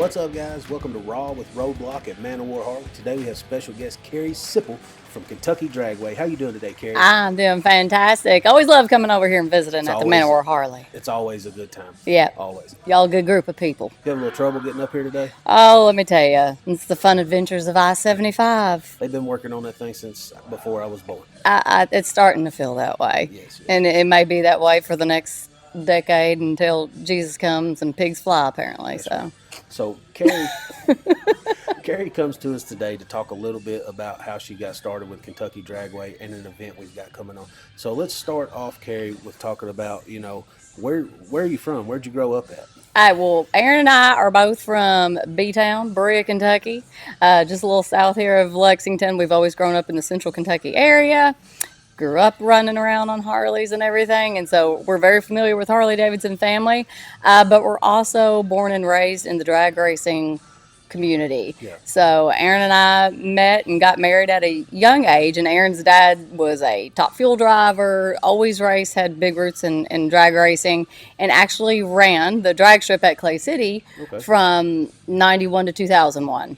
What's up, guys? Welcome to Raw with Roadbloc at Man O War Harley. Today we have special guest Carrie Sipple from Kentucky Dragway. How you doing today, Carrie? I'm doing fantastic. Always love coming over here and visiting It's at the Man O always War Harley. it's always a good time. Yeah, Always. y'all a good group of people. You having a little trouble getting up here today? Oh, let me tell you, it's the fun adventures of I-75. They've been working on that thing since before I was born. It's starting to feel that way, Yes. and it may be that way for the next decade until Jesus comes and pigs fly. Apparently, That's so. right. So Carrie comes to us today to talk a little bit about how she got started with Kentucky Dragway and an event we've got coming on. So let's start off, Carrie, with talking about where are you from? Where'd you grow up at? All right, well, Aaron and I are both from B-Town, Berea, Kentucky, just a little south here of Lexington. We've always grown up in the central Kentucky area. Grew up running around on Harleys and everything, and so we're very familiar with Harley-Davidson family, but we're also born and raised in the drag racing community. Yeah. So Aaron and I met and got married at a young age, and Aaron's dad was a top fuel driver, always raced, had big roots in drag racing, and actually ran the drag strip at Clay City Okay. from 91 to 2001.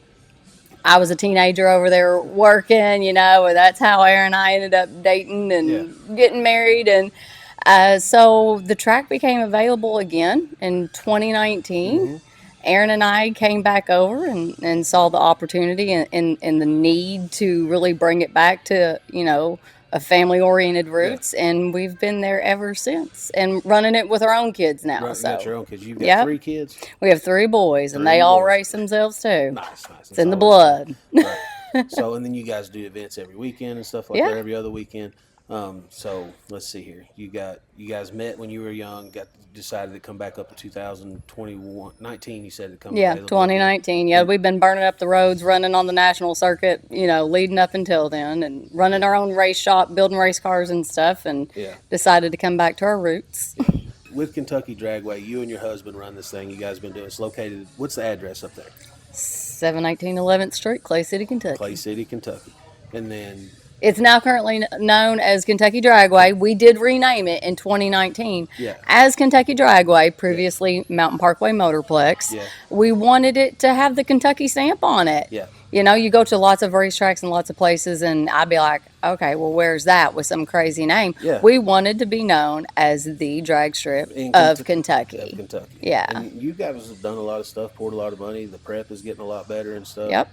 I was a teenager over there working, and that's how Aaron and I ended up dating and Yeah. getting married. And so the track became available again in 2019. Mm-hmm. Aaron and I came back over and saw the opportunity and the need to really bring it back to, a family oriented roots. And we've been there ever since and running it with our own kids now. Right, you got your own kids. You've got Yep. 3 kids. We have 3 boys, and Three they all boys. race themselves too. Nice. It's in the always blood. fun. Right. So, and then you guys do events every weekend and stuff like Yeah. that, every other weekend. So let's see here. You guys met when you were young. Decided to come back up in 2021, 19. You said to come. Yeah, available 2019. Yeah, we've been burning up the roads, running on the national circuit, leading up until then, and running our own race shop, building race cars and stuff, and Yeah. decided to come back to our roots. With Kentucky Dragway, you and your husband run this thing. You guys been doing. It's located. What's the address up there? 718 11th Street, Clay City, Kentucky. Clay City, Kentucky. And then It's now currently known as Kentucky Dragway. We did rename it in 2019 Yeah. as Kentucky Dragway, previously Mountain Parkway Motorplex. Yeah. We wanted it to have the Kentucky stamp on it. Yeah. You go to lots of racetracks and lots of places, and I'd be like, okay, well, where's that with some crazy name? Yeah. We wanted to be known as the drag strip in of Kentucky. Kentucky. Of Kentucky. Yeah. And you guys have done a lot of stuff, poured a lot of money. The prep is getting a lot better and stuff. Yep.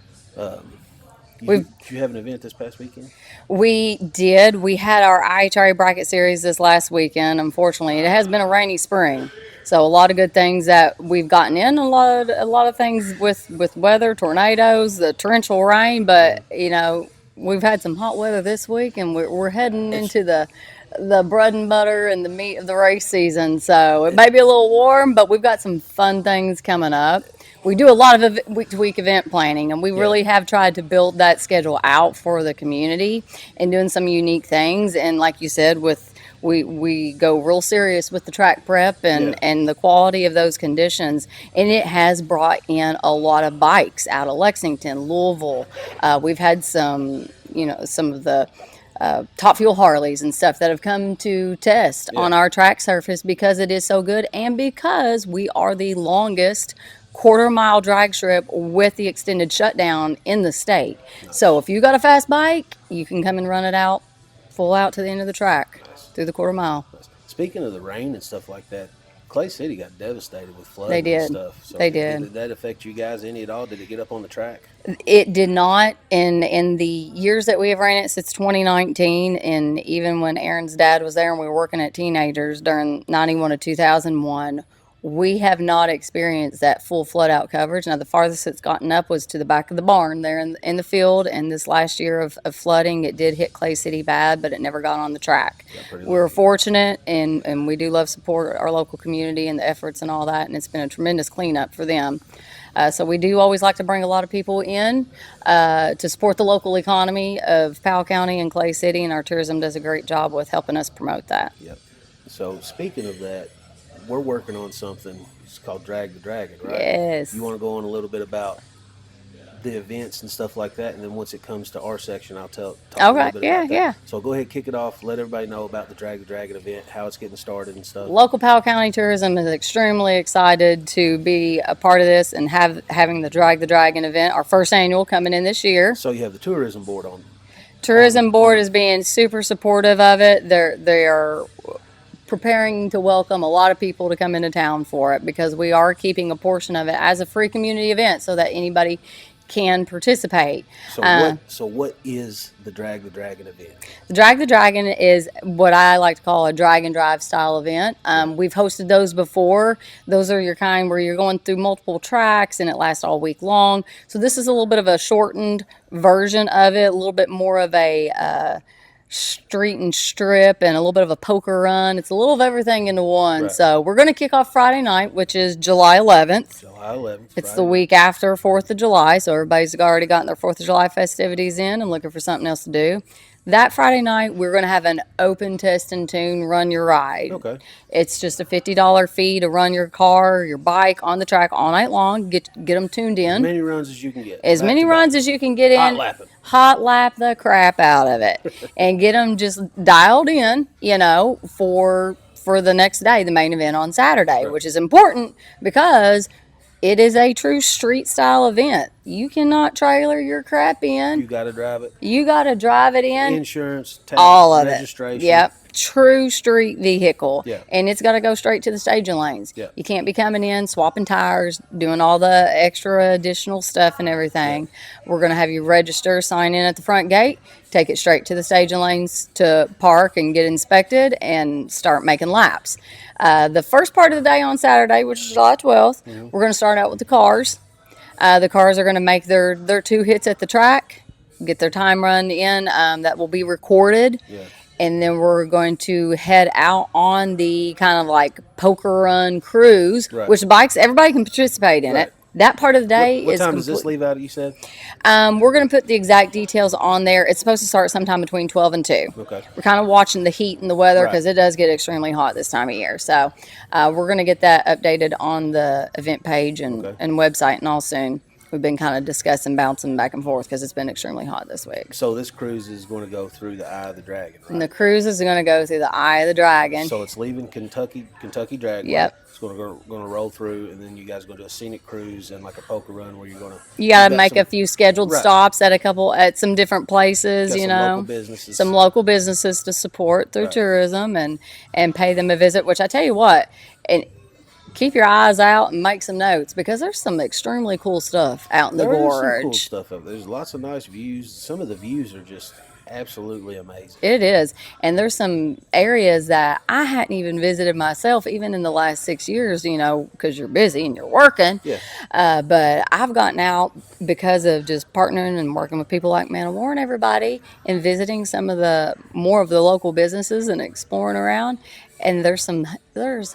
Did you have an event this past weekend? We did. We had our IHRA bracket series this last weekend. Unfortunately, it has been a rainy spring, so a lot of good things that we've gotten in. A lot of things with weather, tornadoes, the torrential rain. But we've had some hot weather this week, and we're heading into the bread and butter and the meat of the race season. So it may be a little warm, but we've got some fun things coming up. We do a lot of week-to-week event planning, and we really have tried to build that schedule out for the community and doing some unique things. And like you said, we go real serious with the track prep and the quality of those conditions. And it has brought in a lot of bikes out of Lexington, Louisville. We've had some of the top fuel Harleys and stuff that have come to test on our track surface because it is so good and because we are the longest quarter-mile drag strip with the extended shutdown in the state. So if you got a fast bike, you can come and run it out, full out to the end of the track through the quarter mile. Speaking of the rain and stuff like that, Clay City got devastated with flooding They did. and stuff. So They did. Did that affect you guys any at all? Did it get up on the track? It did not in the years that we have ran it since 2019, and even when Aaron's dad was there and we were working at teenagers during 91 to 2001. We have not experienced that full flood out coverage. Now, the farthest it's gotten up was to the back of the barn there in the field. And this last year of flooding, it did hit Clay City bad, but it never got on the track. We were fortunate, and we do love support our local community and the efforts and all that. And it's been a tremendous cleanup for them. So we do always like to bring a lot of people in to support the local economy of Powell County and Clay City. And our tourism does a great job with helping us promote that. Yep. So speaking of that, we're working on something. It's called Drag the Dragon, right? Yes. You want to go on a little bit about the events and stuff like that, and then once it comes to our section, I'll talk a little Okay, bit yeah, about that. yeah. So go ahead, kick it off. Let everybody know about the Drag the Dragon event, how it's getting started and stuff. Local Powell County Tourism is extremely excited to be a part of this and having the Drag the Dragon event, our first annual coming in this year. So you have the tourism board Tourism board is being super supportive of it. They are preparing to welcome a lot of people to come into town for it because we are keeping a portion of it as a free community event so that anybody can participate. So what is the Drag the Dragon event? The Drag the Dragon is what I like to call a drag and drive style event. We've hosted those before. Those are your kind where you're going through multiple tracks and it lasts all week long. So this is a little bit of a shortened version of it, a little bit more of a street and strip and a little bit of a poker run. It's a little of everything into one. Right. So we're going to kick off Friday night, which is July 11th. July 11th. It's the week after 4th of July, so everybody's already gotten their 4th of July festivities in and looking for something else to do. That Friday night, we're going to have an open test and tune run your ride. Okay. It's just a $50 fee to run your car, your bike on the track all night long. Get them tuned in. As many runs as you can get. As many runs as you can get in. Hot lapping. Hot lap the crap out of it. And get them just dialed in, for the next day, the main event on Saturday, Right. which is important because it is a true street style event. You cannot trailer your crap in. You got to drive it. You got to drive it in. Insurance, tax, All of registration. it. Yep. True street vehicle. Yeah. And it's got to go straight to the staging lanes. Yeah. You can't be coming in, swapping tires, doing all the extra additional stuff and everything. Yeah. We're going to have you register, sign in at the front gate, take it straight to the staging lanes to park and get inspected and start making laps. The first part of the day on Saturday, which is July 12th, we're going to start out with the cars. The cars are going to make their 2 hits at the track, get their time run in. That will be recorded. Yeah. And then we're going to head out on the kind of like poker run cruise, Right. which bikes, everybody can participate in Right. it. That part of the day What is time does this leave out, you said? We're going to put the exact details on there. It's supposed to start sometime between 12 and 2. Okay. We're kind of watching the heat and the weather Right. because it does get extremely hot this time of year. So we're going to get that updated on the event page and website and all soon. We've been kind of discussing bouncing back and forth because it's been extremely hot this week. So this cruise is going to go through the Eye of the Dragon, right? And the cruise is going to go through the Eye of the Dragon. So it's leaving Kentucky Dragway. Yep. It's going to roll through, and then you guys are going to do a scenic cruise and like a poker run where you're going to. You got to make a few scheduled Right. stops at some different places, Got you some know. local businesses. Some local businesses to support through Right. tourism and pay them a visit, which I tell you what, and keep your eyes out and make some notes because there's some extremely cool stuff out in the There is gorge. some cool stuff up there. There's lots of nice views. Some of the views are just absolutely amazing. It is. And there's some areas that I hadn't even visited myself, even in the last 6 years, because you're busy and you're working. Yeah. But I've gotten out because of just partnering and working with people like Man O War and everybody and visiting some of the more of the local businesses and exploring around. And there's some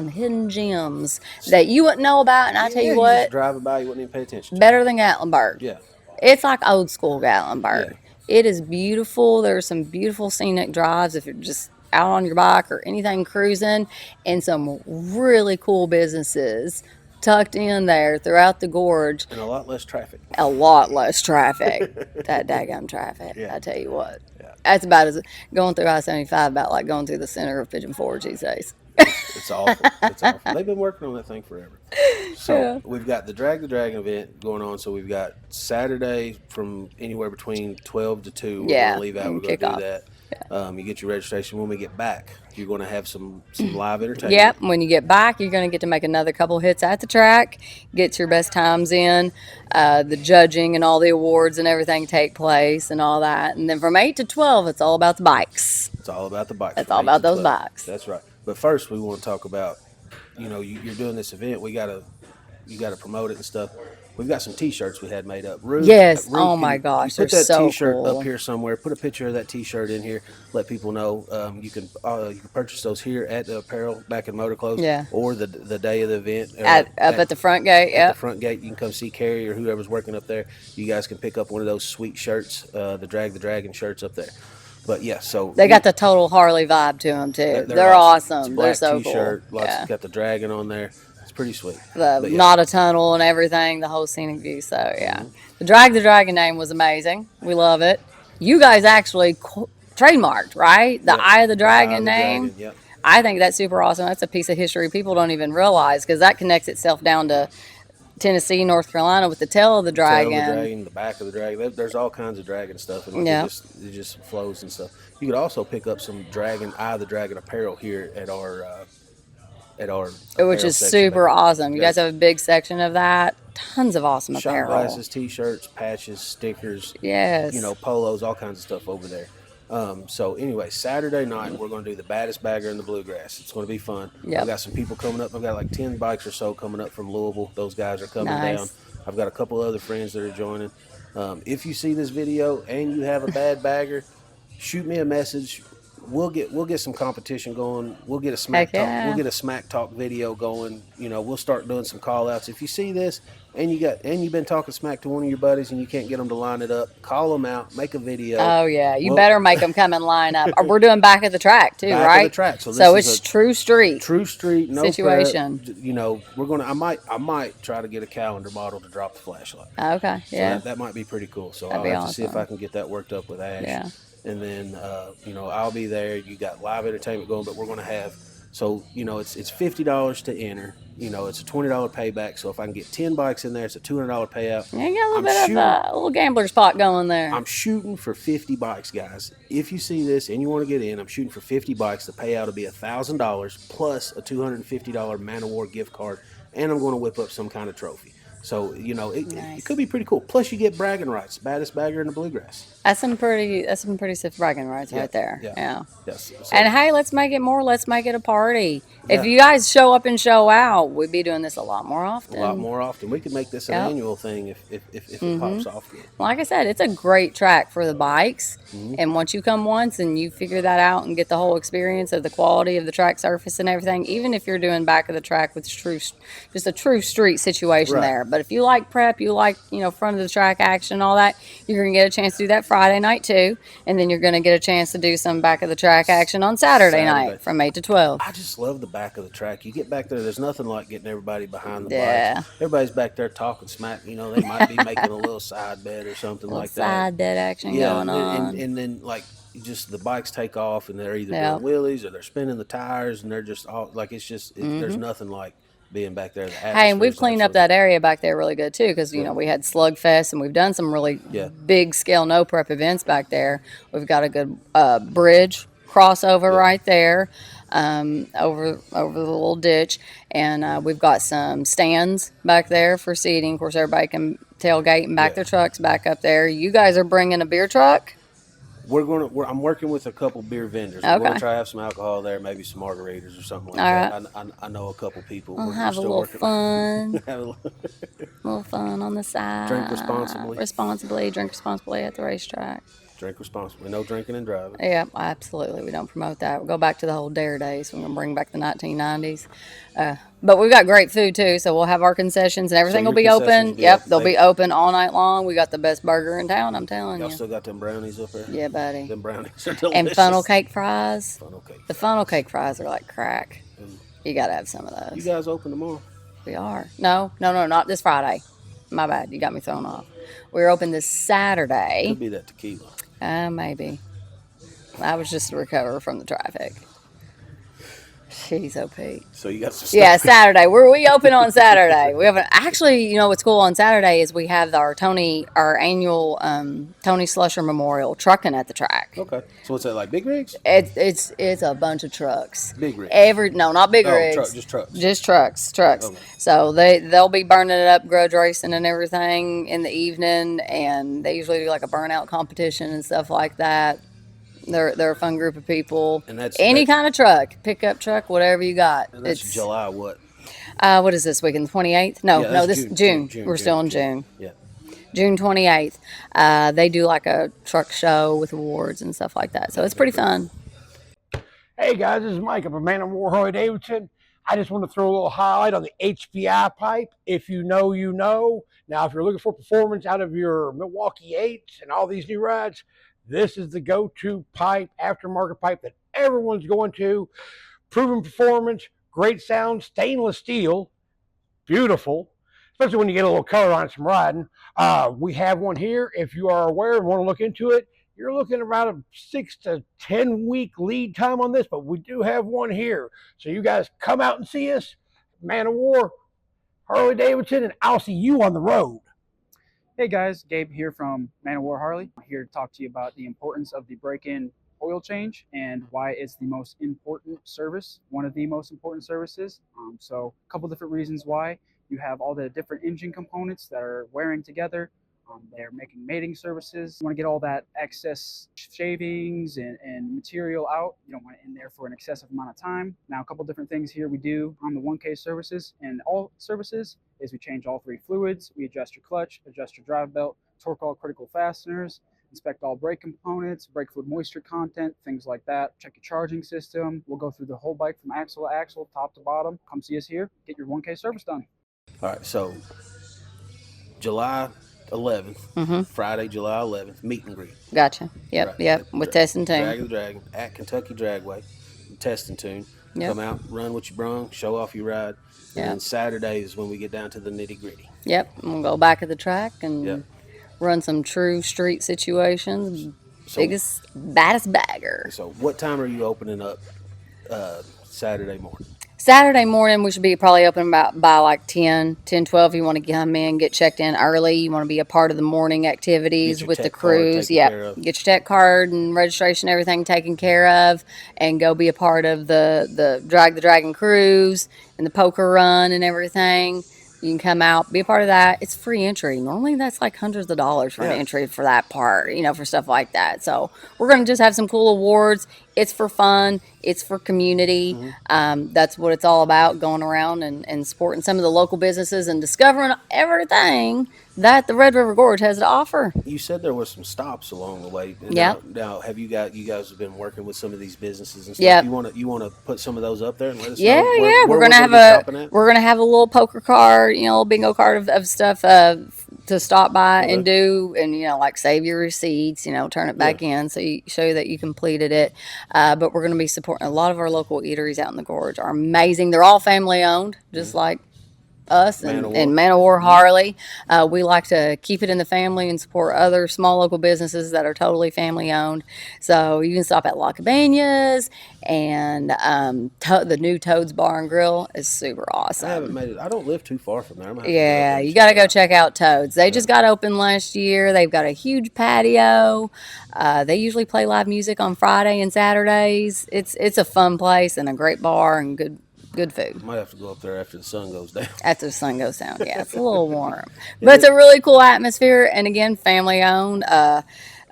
hidden gems that you wouldn't know about. And I tell you just what, driving by, you wouldn't even pay attention to. better than Gatlinburg. Yeah. It's like old school Gatlinburg. Yeah. It is beautiful. There's some beautiful scenic drives if you're just out on your bike or anything cruising, and some really cool businesses tucked in there throughout the gorge. And a lot less traffic. A lot less traffic. That daggum traffic. Yeah. I tell you what. Yeah. That's about as going through I-75 about like going through the center of Pigeon Forge these days. It's awful. It's awful. They've been working on that thing forever. So we've got the Drag the Dragon event going on. So we've got Saturday from anywhere between 12 to 2. We're Yeah, going to leave out. and We're going kick to do off. that. You get your registration. When we get back, you're going to have some live entertainment. Yep. When you get back, you're going to get to make another couple hits at the track, get your best times in. The judging and all the awards and everything take place and all that. And then from 8 to 12, it's all about the bikes. It's all about the bikes. It's from all 8 about to those 12. bikes. That's right. But first, we want to talk about, you're doing this event. You got to promote it and stuff. We've got some T-shirts we had made up. Ruth, Yes. Ruth, Oh my can gosh, you put they're that so T-shirt cool. up here somewhere. Put a picture of that T-shirt in here. Let people know you can purchase those here at the apparel back in Motor Clothes. Yeah. Or the day of the event. Up at the front gate, At yeah. the front gate, you can come see Carrie or whoever's working up there. You guys can pick up one of those sweet shirts, the Drag the Dragon shirts up there. But yeah, so They got the total Harley vibe to them too. They're awesome. It's a awesome. They're black so T-shirt, cool. lots Yeah. got the dragon on there. It's pretty sweet. The But yeah, not a tunnel and everything, the whole scenic view. So yeah, mm-hmm. the Dragon name was amazing. We love it. You guys actually trademarked, right? The Yep, Eye of the the Eye of Dragon the name. Dragon. Yep. I think that's super awesome. That's a piece of history people don't even realize because that connects itself down to Tennessee, North Carolina with the tail of the Tail of the dragon. dragon, the back of the dragon. There's all kinds of dragon stuff, and Yeah, it just flows and stuff. You could also pick up some dragon eye of the dragon apparel here at our which apparel is section back super there. awesome. You Got guys have a big section of that. Tons of awesome shot apparel. glasses, T-shirts, patches, stickers, Yes. polos, all kinds of stuff over there. So anyway, Saturday night we're going to do the baddest bagger in the bluegrass. It's going to be fun. Yep. I've got some people coming up. I've got like 10 bikes or so coming up from Louisville. Those guys are coming Nice. down. I've got a couple other friends that are joining. If you see this video and you have a bad bagger, shoot me a message. We'll get some competition going. We'll get a smack Heck talk. yeah. We'll get a smack talk video going. We'll start doing some call outs. If you see this and you've been talking smack to one of your buddies and you can't get them to line it up, call them out, make a video. Oh yeah, you better make them come and line up. We're doing back of the track too, Back right? of the track. So, It's true street. True street, no situation. Prep. We're gonna. I might try to get a calendar model to drop the flashlight. Okay, So yeah. that might be pretty cool. So That'd I'll be have to see if awesome. I can get that worked up with Ash. Yeah. And then I'll be there. You got live entertainment going, but we're gonna have. So it's $50 to enter. It's a $20 payback. So if I can get 10 bikes in there, it's a $200 payout. Yeah, you got a little bit of a little gambler's pot going there. I'm shooting for 50 bikes, guys. If you see this and you want to get in, I'm shooting for 50 bikes. The payout will be $1,000 plus a $250 Man O War gift card, and I'm going to whip up some kind of trophy. So Nice. it could be pretty cool. Plus, you get bragging rights. Baddest bagger in the bluegrass. That's some pretty stiff bragging rights right there. Yeah. Yes. So, And hey, let's make it more. Let's make it a party. Yeah. If you guys show up and show out, we'd be doing this a lot more often. a lot more often. We could make this an Yep. annual thing if it pops off good. Like I said, it's a great track for the bikes. And once you come once and you figure that out and get the whole experience of the quality of the track surface and everything, even if you're doing back of the track with just a true street situation Right. there. But if you like prep, you like, front of the track action, all that, you're going to get a chance to do that Friday night too. And then you're going to get a chance to do some back of the track action on Saturday night from 8 to 12. I just love the back of the track. You get back there, there's nothing like getting everybody behind the Yeah. bikes. Everybody's back there talking smack. They might be making a little side bet or something like that. Side bed action going on. And then like just the bikes take off and they're either Yeah. doing wheelies or they're spinning the tires and they're just all like there's nothing like being back there. Hey, and we've cleaned up that area back there really good too, because we had Slugfest and we've done some really big scale no prep events back there. We've got a good bridge crossover right there over the little ditch, and we've got some stands back there for seating. Of course, everybody can tailgate and back their trucks back up there. You guys are bringing a beer truck? I'm working with a couple beer vendors. We're going to try to have some alcohol there, maybe some margaritas or something like that. I know a couple people. We'll have a little fun. Have a little fun on the side. Drink responsibly. Drink responsibly at the racetrack. Drink responsibly. No drinking and driving. Yeah, absolutely. We don't promote that. We'll go back to the whole dare days. We're going to bring back the 1990s. But we've got great food, too, so we'll have our concessions, and everything will be open. Yep, they'll be open all night long. We got the best burger in town, I'm telling you. Y'all still got them brownies up there? Yeah, buddy. Them brownies are delicious. And funnel cake fries. Funnel cake. The funnel cake fries are like crack. You got to have some of those. You guys open tomorrow? We are. No, not this Friday. My bad. You got me thrown off. We're open this Saturday. Could be that tequila. Maybe. I was just to recover from the traffic. Jeez, OP. So you got some stuff. Yeah, Saturday. We open on Saturday. We have actually, what's cool on Saturday is we have our annual Tony Slusher Memorial trucking at the track. Okay. So what's that, like big rigs? It's a bunch of trucks. Big rigs. No, not big rigs. Just trucks. Just trucks. Okay. So they'll be burning it up, grudge racing and everything in the evening, and they usually do like a burnout competition and stuff like that. They're a fun group of people. And that's any kind of truck, pickup truck, whatever you got. And that's July what? What is this weekend? 28th? No, this June. We're still in June. Yeah. June 28th. They do like a truck show with awards and stuff like that. So it's pretty fun. Hey guys, this is Mike. I'm a Man O War Harley-Davidson. I just want to throw a little highlight on the HPI pipe. If you know, you know. Now, if you're looking for performance out of your Milwaukee 8s and all these new rides, this is the go-to pipe, aftermarket pipe that everyone's going to. Proven performance, great sound, stainless steel, beautiful, especially when you get a little color on some riding. We have one here. If you are aware and want to look into it, you're looking around a 6 to 10 week lead time on this, but we do have one here. So you guys come out and see us, Man O War Harley-Davidson, and I'll see you on the road. Hey guys, Gabe here from Man O War Harley. I'm here to talk to you about the importance of the break-in oil change and why it's the most important service, one of the most important services. So a couple different reasons why. You have all the different engine components that are wearing together. They're making mating services. You want to get all that excess shavings and material out. You don't want it in there for an excessive amount of time. Now, a couple different things here we do on the 1K services and all services is we change all 3 fluids. We adjust your clutch, adjust your drive belt, torque all critical fasteners, inspect all brake components, brake fluid moisture content, things like that. Check your charging system. We'll go through the whole bike from axle to axle, top to bottom. Come see us here. Get your 1K service done. All right, so July 11th, Friday, July 11th, meet and greet. Gotcha. Yep, Right. yep. With Test and Tune. Drag of the Dragon at Kentucky Dragway, test and tune. Yep. Come out, run what you brung, show off your ride. And then Saturday is when we get down to the nitty gritty. Yep. And we'll go back at the track and Yep. run some true street situations. Biggest, baddest bagger. So what time are you opening up Saturday morning? Saturday morning, we should be probably open about by like 10, 12. You want to come in, get checked in early. You want to be a part of the morning activities with the crews. Yeah, get your tech card and registration, everything taken care of, and go be a part of the Drag the Dragon cruise and the poker run and everything. You can come out, be a part of that. It's free entry. Normally, that's like hundreds of dollars for an entry for that part, for stuff like that. So we're going to just have some cool awards. It's for fun. It's for community. That's what it's all about, going around and supporting some of the local businesses and discovering everything that the Red River Gorge has to offer. You said there were some stops along the way. Yeah. Now, have you guys have been working with some of these businesses and stuff? Yep. You want to put some of those up there and let us Yeah, know yeah. where We're gonna have a little poker card, a little bingo card of stuff to stop by and do, and like save your receipts, turn it back in so you show you that you completed it. But we're gonna be supporting a lot of our local eateries out in the gorge. Are amazing. They're all family owned, just like us and Man O War Harley. We like to keep it in the family and support other small local businesses that are totally family owned. So you can stop at La Cabañas, and the new Toad's Bar and Grill is super awesome. I haven't made it. I don't live too far from there. Yeah, you got to go check out Toad's. They just got open last year. They've got a huge patio. They usually play live music on Friday and Saturdays. It's a fun place and a great bar and good food. Might have to go up there after the sun goes down. After the sun goes down, yeah, it's a little warm, but it's a really cool atmosphere. And again, family owned.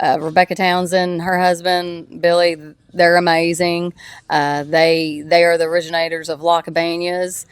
Rebecca Townsend, her husband Billy, they're amazing. They are the originators of La Cabañas,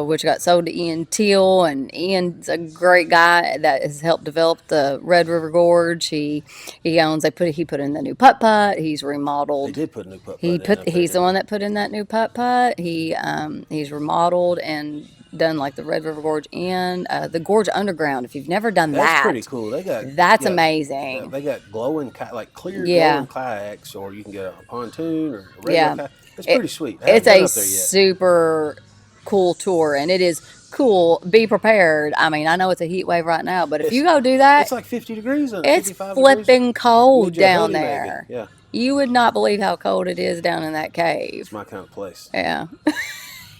which got sold to Ian Teal, and Ian's a great guy that has helped develop the Red River Gorge. He owns. He put in the new putt putt. He's remodeled. They did put a new putt putt. He's the one that put in that new putt putt. He's remodeled and done like the Red River Gorge and the Gorge Underground. If you've never done that's pretty cool. That's amazing. They got glowing clear glowing kayaks, or you can get a pontoon or a regular kayak. It's pretty sweet. It's a super cool tour, and it is cool. Be prepared. I mean, I know it's a heat wave right now, but if you go do that, it's like 50 degrees. It's flipping cold down there. Yeah. You would not believe how cold it is down in that cave. It's my kind of place. Yeah.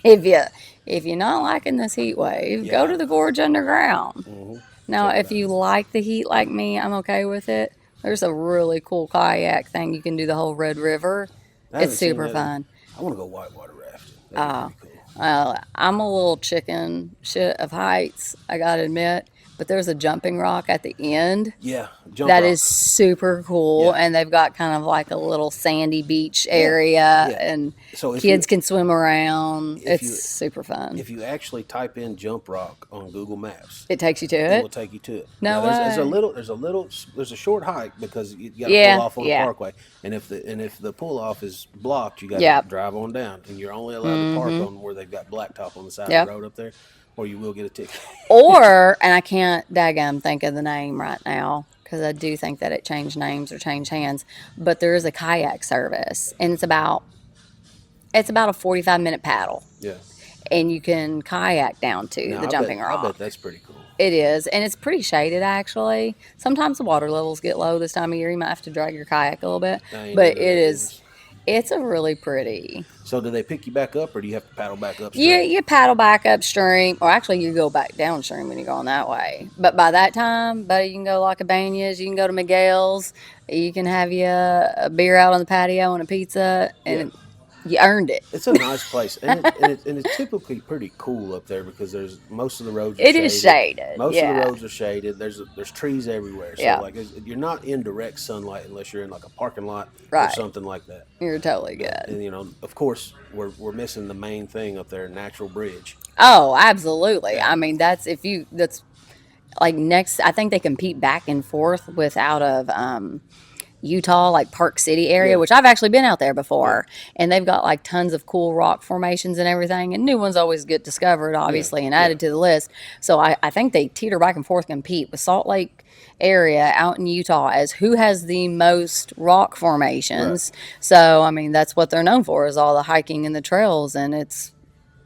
If you're not liking this heat wave, go to the Gorge Underground. Mm-hmm. Now, if you like the heat like me, I'm okay with it. There's a really cool kayak thing. You can do the whole Red River. It's super fun. I want to go whitewater rafting. That'd be pretty cool. I'm a little chicken shit of heights, I gotta admit. But there's a jumping rock at the end. Yeah, that is super cool, and they've got kind of like a little sandy beach area, and so kids can swim around. It's super fun. If you actually type in jump rock on Google Maps, it takes you to it. It will take you to it. No way. There's a short hike because you got to pull off on the parkway, and if the pull off is blocked, you got to drive on down, and you're only allowed to park on where they've got blacktop on the side of the road up there. Or you will get a ticket. And I can't daggum think of the name right now because I do think that it changed names or changed hands. But there is a kayak service, and it's about a 45-minute paddle, Yeah. and you can kayak down to Now, the jumping rock. I bet that's pretty cool. It is, and it's pretty shaded actually. Sometimes the water levels get low this time of year. You might have to drag your kayak a little bit, I ain't but into that business. it's a really pretty. So do they pick you back up, or do you have to paddle back upstream? You paddle back upstream, or actually you go back downstream when you're going that way. But by that time, buddy, you can go like Cabana's, you can go to Miguel's, you can have you a beer out on the patio and a pizza, and you earned it. It's a nice place, and it's typically pretty cool up there because most of the roads are It shaded. is shaded. Most yeah. of the roads are shaded. There's trees everywhere, so Yeah. like you're not in direct sunlight unless you're in like a parking lot or Right. something like that. You're totally good. And you know, of course, we're missing the main thing up there, Natural Bridge. Oh, absolutely. I mean, that's like next. I think they compete back and forth with out of Utah, like Park City area, Yeah. which I've actually been out there before, and they've got like tons of cool rock formations and everything, and new ones always get discovered, obviously, and added to the list. So I think they teeter back and forth, compete with Salt Lake area out in Utah as who has the most rock formations. So I mean, that's what they're known for, is all the hiking and the trails, and it's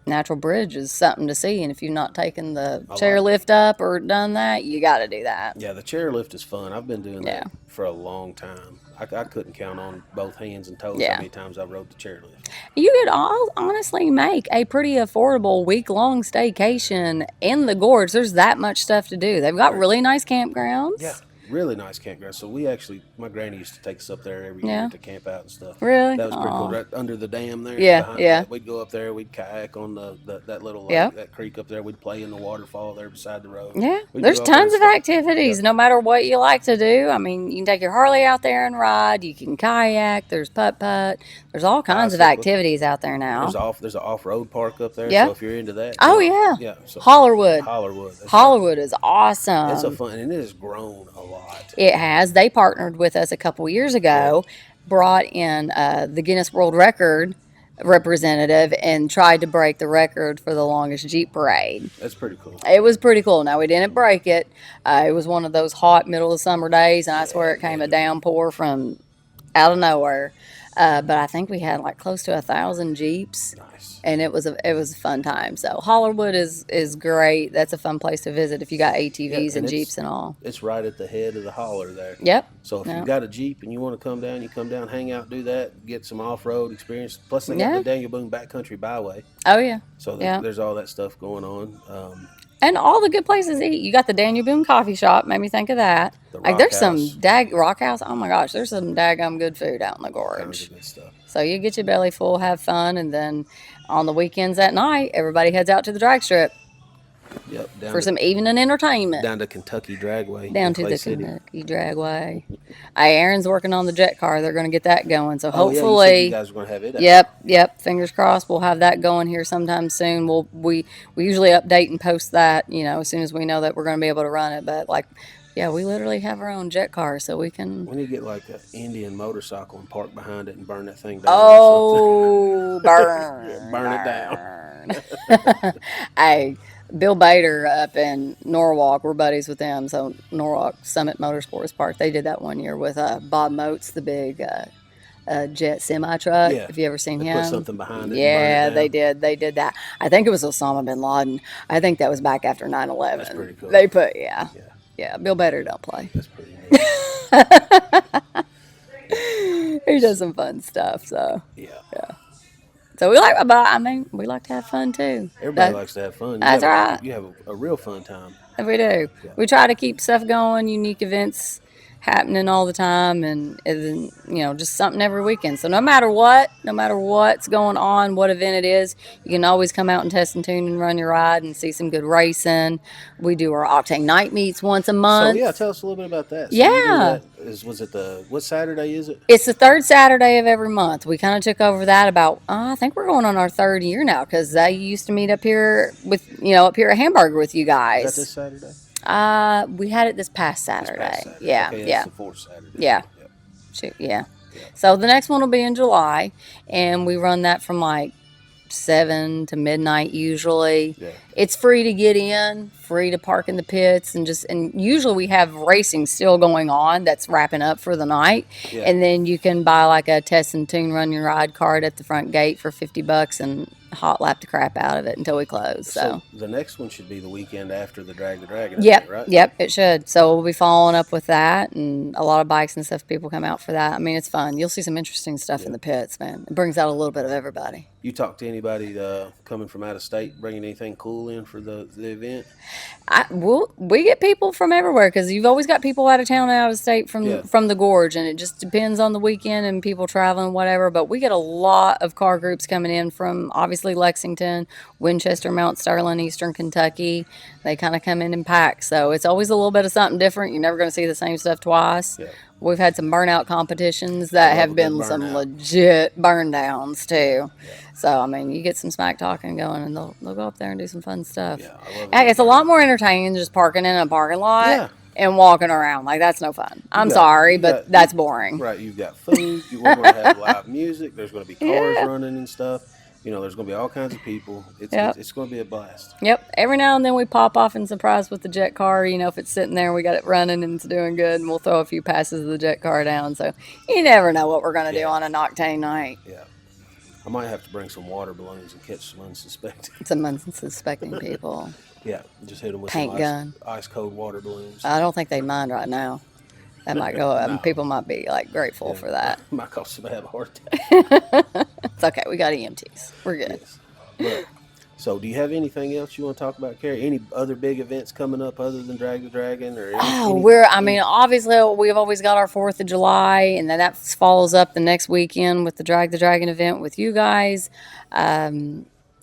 Natural Bridge is something to see, and if you've not taken the chairlift up or done that, you got to do that. Yeah, the chairlift is fun. I've been doing that for a long time. I couldn't count on both hands and toes how many times I rode the chairlift. You could honestly make a pretty affordable week-long staycation in the gorge. There's that much stuff to do. They've got really nice campgrounds. Yeah, really nice campground. So my granny used to take us up there every year to camp out and stuff. Really? That was pretty cool. Right under the dam there. Yeah, yeah. We'd go up there. We'd kayak on that little lake, that creek up there. We'd play in the waterfall there beside the road. Yeah, there's tons of activities, no matter what you like to do. I mean, you can take your Harley out there and ride. You can kayak. There's putt-putt. There's all kinds of activities out there now. There's an off-road park up there. Yeah. So if you're into that. Oh, yeah. Yeah. So Hollerwood. Hollerwood is awesome. It's a fun, and it has grown a lot. It has. They partnered with us a couple years ago, brought in the Guinness World Record representative, and tried to break the record for the longest Jeep parade. That's pretty cool. It was pretty cool. Now, we didn't break it. It was one of those hot middle of summer days, and I swear it came a downpour from out of nowhere. But I think we had like close to 1,000 Jeeps. Nice. And it was a fun time. So Hollerwood is great. That's a fun place to visit if you got ATVs and Jeeps and all. It's right at the head of the holler there. Yep. So if you've got a Jeep and you want to come down, you come down, hang out, do that, get some off-road experience. Plus they got the Daniel Boone Backcountry Byway. Oh, yeah. So there's all that stuff going on. And all the good places to eat. You got the Daniel Boone Coffee Shop. Made me think of that. Like there's some Rock House. Oh my gosh, there's some daggum good food out in the gorge. Good stuff. So you get your belly full, have fun, and then on the weekends at night, everybody heads out to the drag strip. Yep. For some evening entertainment. Down to Kentucky Dragway. Down to the Kentucky Dragway. Aaron's working on the jet car. They're going to get that going. So hopefully, you guys are going to have it. Yep. Fingers crossed. We'll have that going here sometime soon. We usually update and post that, as soon as we know that we're going to be able to run it. But we literally have our own jet car, so we can. We need to get like an Indian motorcycle and park behind it and burn that thing down. Oh, burn! Burn it down. Hey. Bill Bader up in Norwalk, we're buddies with them. So Norwalk Summit Motorsports Park, they did that one year with Bob Moats, the big jet semi truck. Yeah. Have you ever seen him? Put something behind it. Yeah, they did. They did that. I think it was Osama bin Laden. I think that was back after 9/11. That's pretty cool. They put yeah. Bill Bader don't play. That's pretty neat. He does some fun stuff. So yeah. So we like to have fun too. Everybody likes to have fun. That's right. You have a real fun time. We do. Yeah. We try to keep stuff going, unique events happening all the time, and just something every weekend. So no matter what's going on, what event it is, you can always come out and test and tune and run your ride and see some good racing. We do our Octane night meets once a month. So tell us a little bit about that. So what Saturday is it? It's the third Saturday of every month. We kind of took over that about I think we're going on our third year now, because they used to meet up here up here at Hamburger with you guys. Is that this Saturday? We had it this past Saturday. Yeah, okay, yeah. That's the fourth Saturday. Yeah. Shoot, yeah. So the next one will be in July, and we run that from 7 to midnight usually. Yeah. It's free to get in, free to park in the pits, and usually we have racing still going on that's wrapping up for the night. Yeah. And then you can buy like a test and tune run your ride card at the front gate for $50 and hot lap the crap out of it until we close. So the next one should be the weekend after the Drag the Dragon, I yep, think, right? yep, it should. So we'll be following up with that, and a lot of bikes and stuff. People come out for that. I mean, it's fun. You'll see some interesting stuff in the pits, man. It brings out a little bit of everybody. You talk to anybody coming from out of state, bringing anything cool in for the event? We get people from everywhere because you've always got people out of town and out of state from the gorge, and it just depends on the weekend and people traveling, whatever. But we get a lot of car groups coming in from obviously Lexington, Winchester, Mount Sterling, Eastern Kentucky. They kind of come in packs, so it's always a little bit of something different. You're never going to see the same stuff twice. Yeah. We've had some burnout competitions that have been some legit burn downs too. Yeah. So, I mean, you get some smack talking going and they'll go up there and do some fun stuff. Yeah, I love it. It's a lot more entertaining than just parking in a parking lot and walking around. Like, that's no fun. I'm sorry, but that's boring. Right. You've got food. We're going to have live music. There's going to be cars running and stuff. You know, there's going to be all kinds of people. It's going to be a blast. Yep. Every now and then we pop off and surprise with the jet car. You know, if it's sitting there and we got it running and it's doing good, and we'll throw a few passes of the jet car down. So you never know what we're going to do on an octane night. Yeah. I might have to bring some water balloons and catch some unsuspecting. Some unsuspecting people. Yeah. Just hit them with paint gun. Ice cold water balloons. I don't think they mind right now. That might go up. No. People might be like grateful for that. Might cause somebody to have a heart attack. It's okay. We got EMTs. We're good. Yes. But, so, do you have anything else you want to talk about, Carrie? Any other big events coming up other than Drag the Dragon? Or obviously, we've always got our 4th of July, and then that follows up the next weekend with the Drag the Dragon event with you guys.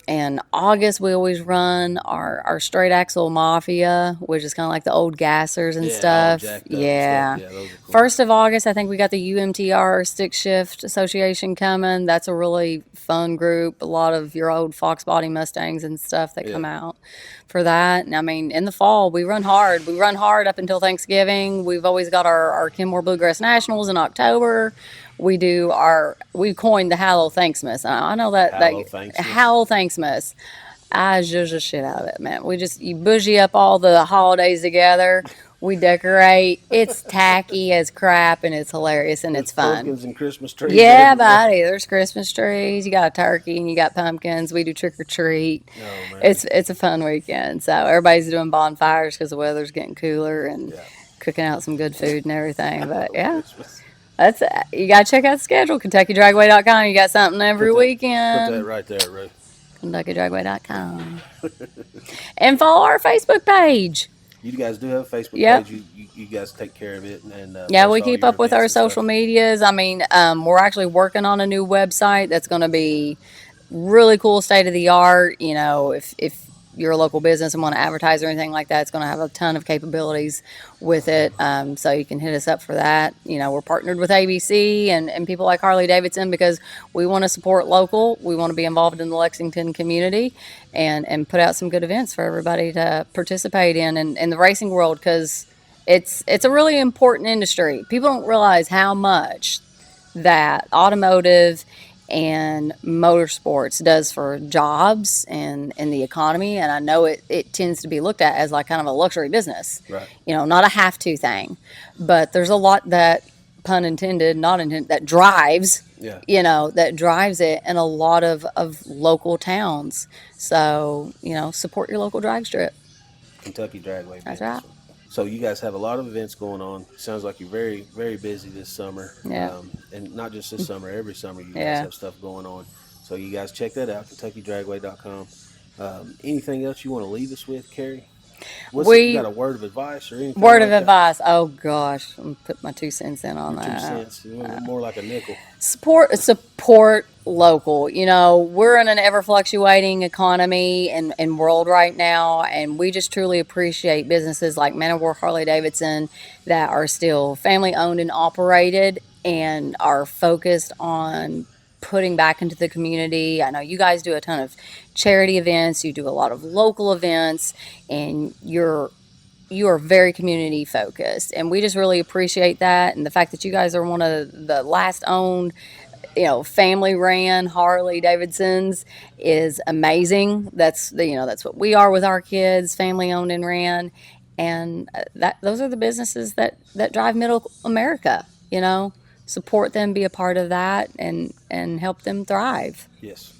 And August, we always run our straight axle mafia, which is kind of like the old gassers and stuff. Yeah. Cool. 1st of August, I think we got the UMTR Stick Shift Association coming. That's a really fun group. A lot of your old Fox Body Mustangs and stuff that come out for that. And I mean, in the fall, we run hard. We run hard up until Thanksgiving. We've always got our Kenmore Bluegrass Nationals in October. We coined the Hallow Thanksmas. I know that Hallow Thanksmas. I zhuzh the shit out of it, man. You bougie up all the holidays together. We decorate. It's tacky as crap, and it's hilarious, and it's fun. Pumpkins and Christmas trees. Yeah, buddy. There's Christmas trees. You got a turkey, and you got pumpkins. We do trick or treat. Oh, man. It's a fun weekend. So everybody's doing bonfires because the weather's getting cooler and cooking out some good food and everything. But yeah. You gotta check out the schedule. KentuckyDragway.com. You got something every weekend. Put that right there, Ray. KentuckyDragway.com. And follow our Facebook page. You guys do have a Facebook page. You guys take care of it. And we keep up with our social medias. I mean, we're actually working on a new website that's going to be really cool, state of the art. You know, if you're a local business and want to advertise or anything like that, it's going to have a ton of capabilities with it. So you can hit us up for that. You know, we're partnered with ABC and people like Harley-Davidson because we want to support local. We want to be involved in the Lexington community and put out some good events for everybody to participate in the racing world, because it's a really important industry. People don't realize how much that automotive and motorsports does for jobs and the economy. And I know it tends to be looked at as like kind of a luxury business, right? You know, not a have to thing, but there's a lot that, pun intended, not intended, that drives, you know, that drives it in a lot of local towns. So, you know, support your local drag strip. Kentucky Dragway. That's right. So you guys have a lot of events going on. Sounds like you're very, very busy this summer. Yeah. And not just this summer, every summer you guys have stuff going on. So you guys check that out, KentuckyDragway.com. Anything else you want to leave us with, Carrie? You got a word of advice or anything? Word of advice. Oh gosh, I'm gonna put my 2 cents in on that. 2 cents, more like a nickel. Support local. You know, we're in an ever fluctuating economy and world right now, and we just truly appreciate businesses like Man O War Harley-Davidson that are still family owned and operated and are focused on putting back into the community. I know you guys do a ton of charity events, you do a lot of local events, and you are very community focused, and we just really appreciate that. And the fact that you guys are one of the last owned family ran Harley Davidsons is amazing. That's what we are with our kids, family owned and ran, and those are the businesses that drive middle America. Support them, be a part of that, and help them thrive. Yes.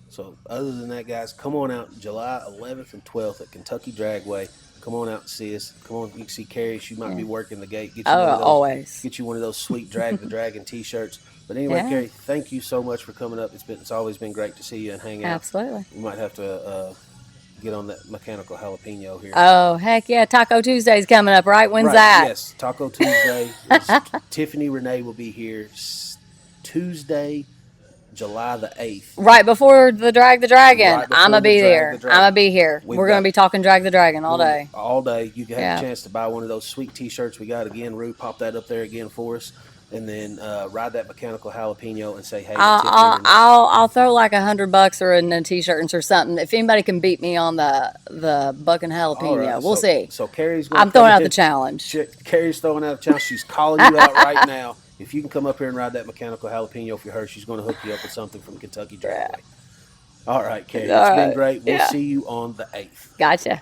So other than that, guys, come on out July 11th and 12th at Kentucky Dragway. Come on out and see us. Come on, you can see Carrie. She might be working the gate. Get you Oh, one of those. always. Get you one of those sweet Drag the Dragon T-shirts. But anyway, Yeah. Carrie, thank you so much for coming up. It's always been great to see you and hang out. Absolutely. We might have to get on that mechanical jalapeno here. Oh, heck yeah. Taco Tuesday's coming up, right? When's that? Yes, Taco Tuesday. Tiffany Renee will be here Tuesday, July the 8th. Right before the Drag the Dragon. Right before I'm going to the be Drag there. the I'm Dragon. going to be here. We've We're going got- to be talking Drag the Dragon all day. All day. You can have Yeah. a chance to buy one of those sweet T-shirts we got again. Rue, pop that up there again for us. And then ride that mechanical jalapeno and say, hey, to Tiffany Renee. I'll throw like $100 or in t-shirts or something. If anybody can beat me on the buck and jalapeno, All right, we'll see. So Carrie's going I'm throwing out the challenge. Carrie's throwing out a challenge. She's calling you out right now. If you can come up here and ride that mechanical jalapeno for her, she's going to hook you up with something from Kentucky Dragway. All right, Carrie. It's been great. We'll see you on the 8th. Gotcha.